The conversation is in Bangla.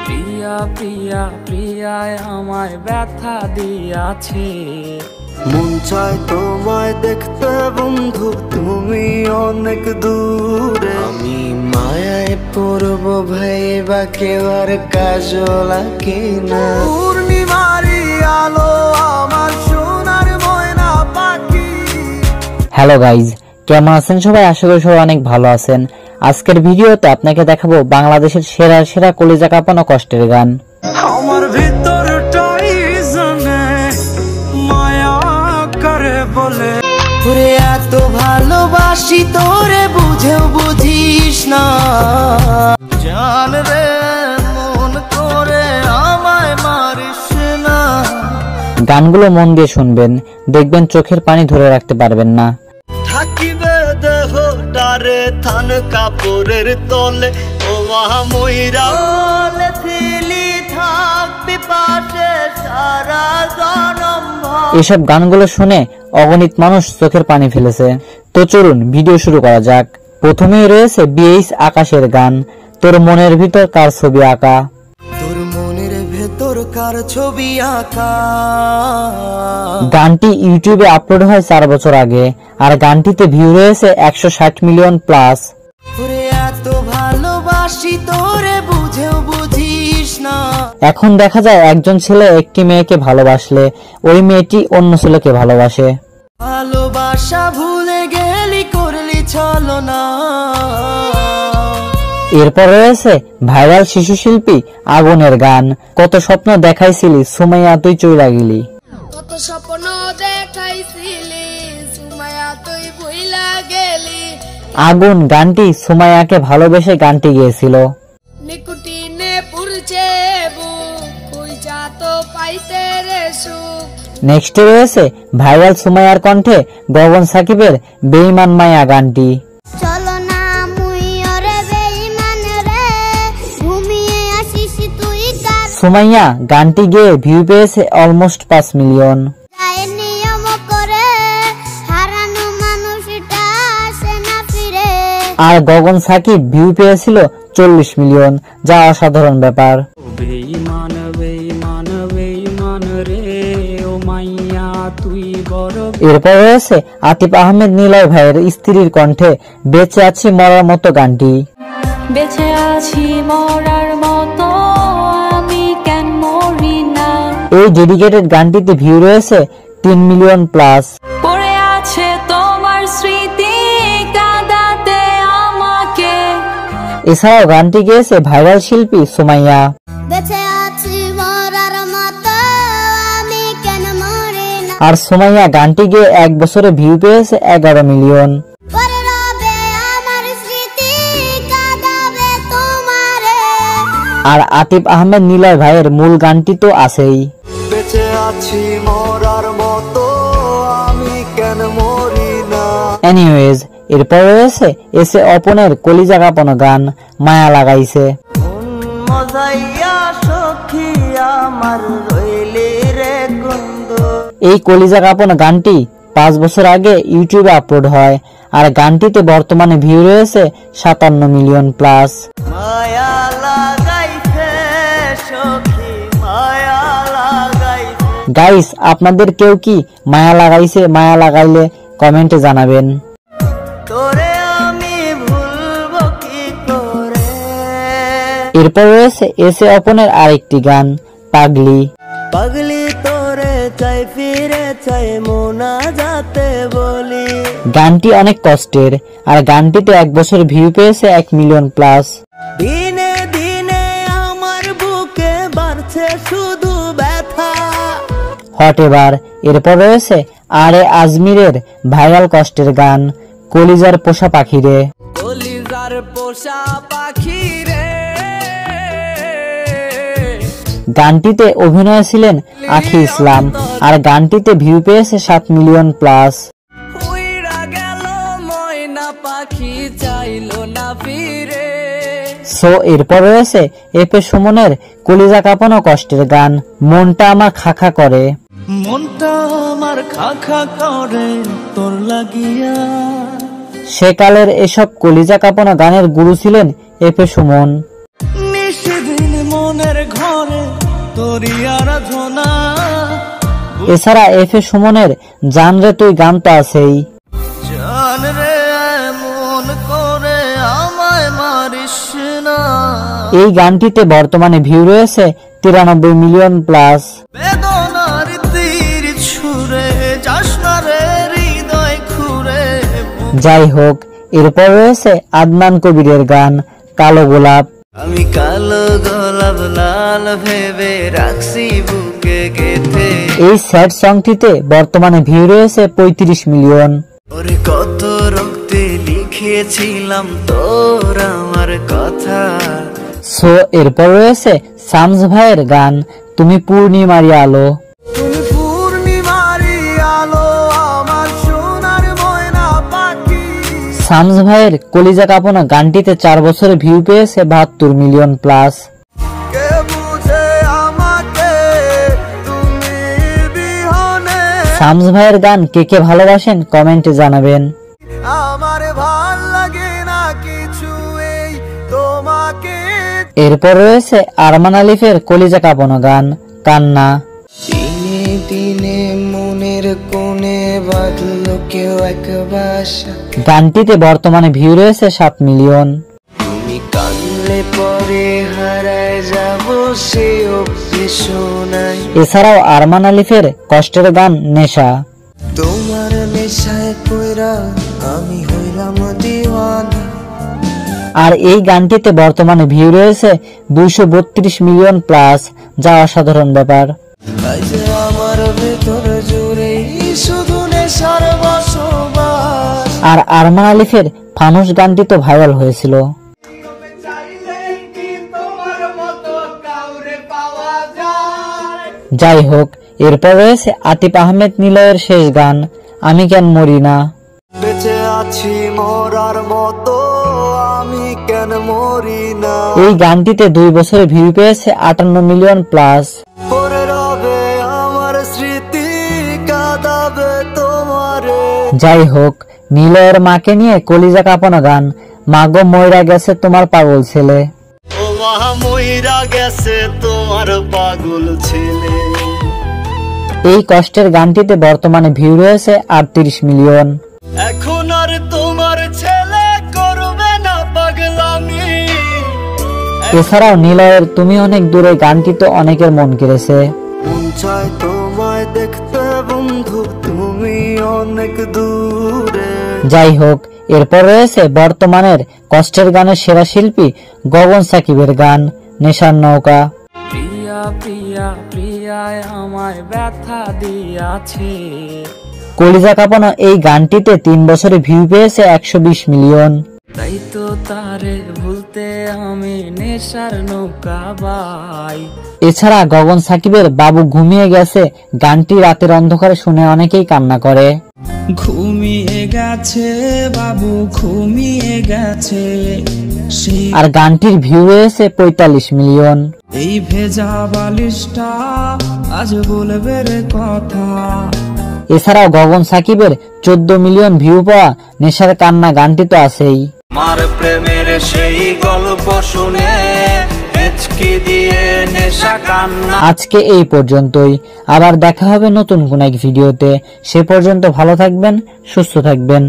প্রিয়া প্রিয়া প্রিয়ায় আমায় ব্যথা দিয়াছে। মন চায় তোমায় দেখতে বন্ধু, তুমি অনেক দূরে। আমি মায়ায় পড়ব ভাইবা কেউ আর কাজল আঁকে না। পূর্ণিমারি আলো আমার সোনার ময়না পাখি। হ্যালো গাইজ, কেমন আছেন সবাই? আশা করি সবাই অনেক ভালো আছেন। আজকের ভিডিওতে আপনাকে দেখাবো বাংলাদেশের সেরা সেরা কলিজা কাঁপানো কষ্টের গান। আমার ভিতরটাই জানে মায়া করে বলে, তোরে এত ভালোবাসি তোরে বুঝেও বুঝিস না। জান রে মন করে আমায় মারিস না। গানগুলো মন দিয়ে শুনবেন, দেখবেন চোখের পানি ধরে রাখতে পারবেন না। থাকিবে দেহটারে থান কাপড়ের তলে, ও ময়রা ফিলি থাকবি পাশে সারা জনম। এসব গানগুলো শুনে অগণিত মানুষ চোখের পানি ফেলেছে। তো চলুন ভিডিও শুরু করা যাক। প্রথমেই রয়েছে বিএইচ আকাশের গান, তোর মনের ভিতর কার ছবি আঁকা। তোর মনের ভেতর কার ছবি আঁকা। গানটি ইউটিউবে আপলোড হয় 4 বছর আগে, আর গানটিতে ভিউ রয়েছে 160 মিলিয়ন প্লাস। তোরে এত ভালোবাসি তোরে বুঝেও বুঝিস না। এখন দেখা যায় একজন ছেলে একটি মেয়েকে ভালোবাসলে ওই মেয়েটি অন্য ছেলেকে ভালোবাসে। ভালোবাসা ভুলে গেলি করলি ছলনা। এরপর রয়েছে ভাইরাল শিশু শিল্পী আগুনের গান, কত স্বপ্ন দেখাইছিলি সুমাইয়া তুই চইলা গেলি। কত স্বপ্ন দেখাইছিলি সুমাইয়া তুই ভুইলা গেলি। আগুন গানটি সুমাইয়াকে ভালোবেসে গানটি গেয়েছিল। নিকুটিনে পুরছে বুক কই যা তো পাইতে রে সুখ। নেক্সটে রয়েছে ভাইরাল সুমাইয়ার কণ্ঠে গগন সাকিবের বেঈমান মায়া গানটি। চলো না মুই ওরে বেঈমান রে ঘুমিয়ে আসিস তুই কার। সুমাইয়া গানটি গেয়ে ভিউ পেয়েছে অলমোস্ট 5 মিলিয়ন। যায় নিয়ম করে হারানো মানুষটা আসে না ফিরে। আর গগন সাকিব ভিউ পেয়েছিল 40 মিলিয়ন, যা অসাধারণ ব্যাপার। বেঈমান বেঈমান বেঈমান রে ও মাইয়া তুই বড়। এরপর রয়েছে আতিফ আহমেদ নিলয় ভাইয়ের স্ত্রীর কণ্ঠে বেঁচে আছি মরার মতো গানটি। বেঁচে আছি মরার মতো আমি কেন মরি না। এই ডেডিকেটেড গানটিতে ভিউ রয়েছে 3 মিলিয়ন প্লাস। পড়ে আছে তোমার স্মৃতি কাঁদাতে আমাকে। এছাড়াও গানটি গেয়েছে ভাইরাল শিল্পী সুমাইয়া। বেঁচে আছি মরার মতো আমি কেন মরি না। আর সুমাইয়া গানটি গেয়ে 1 বছরে ভিউ পেয়েছে 11 মিলিয়ন। পরে রবে আমার স্মৃতি কাঁদাবে তোমারে। আর আতিফ আহমেদ নিলয় ভাইয়ের মূল গানটি তো আছেই। বেঁচে আছি মরার মতো আমি কেন মরি না। এনিওয়েজ, এরপর রয়েছে এসে অপনের কলিজা কাঁপানো গান মায়া লাগাইছে। মজাইয়া সখী আমার রইলি রে কুন্দ। এই কলিজা কাঁপানো গানটি 5 বছর আগে ইউটিউবে আপলোড হয়, আর গানটিতে বর্তমানে ভিউ রয়েছে 57 মিলিয়ন প্লাস। মায়া লাগাইছে সখী মায়া লাগাইছে। গাইস, আপনাদের কেউ কি মায়া লাগাইছে? মায়া লাগাইলে কমেন্টে জানাবেন। তোরে আমি ভুলবো কি করে। এরপর রয়েছে এসে অপনের আরেকটি গান পাগলি। পাগলি তোরে চাই ফিরে চাই মোনা যাতে বলি। গানটি অনেক কষ্টের, আর গানটিতে 1 বছর ভিউ পেয়েছে 1 মিলিয়ন প্লাস। দিনে দিনে আমার বুকে বাড়ছে শুধু ব্যথা। হট এবার। এরপর রয়েছে আরে আজমিরের ভাইরাল কষ্টের গান কলিজার পোষা পাখি রে। কলিজার পোষা পাখি রে। গানটিতে অভিনয়ে ছিলেন আখি ইসলাম, আর গানটিতে ভিউ পেয়েছে 7 মিলিয়ন প্লাস। উইরা গেল ময়না পাখি চাইলো না ফিরে। সো এরপর রয়েছে এপে সুমনের কলিজা কাঁপানো কষ্টের গান মনটা আমার খাখা করে। মনটা আমার খাখা করে তোর লাগিয়া। সেকালের এসব কলিজা কাঁপানো গানের গুরু ছিলেন এপে সুমন। নিশিদিন মনের ঘরে তোরই আরাধনা। এছাড়া এফ এ সুমনের জান রে তুই গান তো আছেই। জান রে মন করে আমায় মারিস না। এই গানটিতে বর্তমানে ভিউ রয়েছে 93 মিলিয়ন প্লাস। বেদনার তীর ছুঁড়ে যাস না রে হৃদয় খুঁড়ে। যাই হোক, এরপর রয়েছে আদনান কবিরের গান কালো গোলাপ। আমি কালো গোলাপ লাল ভেবে রাখছি বুকে গেথে। এই স্যাড সংটিতে বর্তমানে ভিউ রয়েছে 35 মিলিয়ন। ওরে কত রক্তে লিখেছিলাম তোর আমার কথা। সো এরপর রয়েছে শামস ভাইয়ের গান তুমি পূর্ণিমারি আলো। তুমি পূর্ণিমারি আলো আমার সোনার ময়না পাখি। শামস ভাইয়ের কলিজা কাঁপানো গানটিতে 4 বছরে ভিউ পেয়েছে 72 মিলিয়ন প্লাস। কে বুঝে আমাকে তুমি বিহনে। শামস ভাইয়ের গান কে কে ভালোবাসেন কমেন্টে জানাবেন। আমার ভাল লাগে না কিছু এই তোমাকে। এরপর রয়েছে আরমান আলিফের কলিজা কাঁপানো গান কান্না। দিনে দিনে মনের কোণে বাঁধলো কেউ এক বাসা। গানটিতে বর্তমানে ভিউ রয়েছে 7 মিলিয়ন। তুমি কানলে পরে হারায় যাব সে অভ্যেস নাই। এছাড়াও আরমান আলিফের কষ্টের গান নেশা। তোমার নেশায় কইরা আমি হইলাম দিওয়ানা। আর এই গানটিতে বর্তমানে ভিউ রয়েছে 232 মিলিয়ন প্লাস, যা অসাধারণ ব্যাপার। আজ আমার ভেতর জুড়ে শুধু নেশার বসবাস। আর আরমান আলিফের ফানুস গানটি তো ভাইরাল হয়েছিল। যাই হোক, এরপর রয়েছে আতিফ আহমেদ নিলয়ের শেষ গান আমি কেন মরি না। বেঁচে আছি মরার মতো আমি কেন মরি না। এই গানটিতে 2 বছরে ভিউ পেয়েছে 58 মিলিয়ন প্লাস। পরে রবে আমার স্মৃতি কাঁদাবে তোমারে। যাই হোক, নিলয়ের মাকে নিয়ে কলিজা কাঁপানো গান মাগো মইরা গেছে তোমার পাগল ছেলে। ও মা মইরা গেছে তোমার পাগল ছেলে। এই কষ্টের গানটিতে বর্তমানে ভিউ রয়েছে 38 মিলিয়ন। এখন আর তোমার ছেলে করবে না পাগলামি। এছাড়াও নিলয়ের তুমি অনেক দূরে গানটি তো অনেকের মন কেড়েছে। মন চায় তোমায় দেখতে বন্ধু তুমি অনেক দূরে। যাই হোক, এরপর রয়েছে বর্তমানের কষ্টের গানের সেরা শিল্পী গগন সাকিবের গান নেশার নৌকা। প্রিয়া প্রিয়া প্রিয়ায় আমায় ব্যথা দিয়াছে। কলিজা কাঁপানো এই গানটিতে 3 বছরে ভিউ পেয়েছে 120 মিলিয়ন। তাই তো তারে ভুলতে আমি নেশার নৌকা বাই। এছাড়া গগন সাকিবের বাবু ঘুমিয়ে গেছে গানটি রাতের অন্ধকারে শুনে অনেকেই কান্না করে। ঘুমিয়ে গেছে বাবু ঘুমিয়ে গেছে সেই আর গানটির ভিউ রয়েছে 45 মিলিয়ন। এই ভেজা বালিশটা আজ বলবে রে কথা। এছাড়াও গগন সাকিবের 14 মিলিয়ন ভিউ পাওয়া নেশার কান্না গানটি তো আছেই। মার প্রেমের সেই গল্প শুনে হেঁচকি দিয়ে নেশা কান্না। আজকে এই পর্যন্তই, আবার দেখা হবে নতুন কোন এক ভিডিওতে। সে পর্যন্ত ভালো থাকবেন, সুস্থ থাকবেন।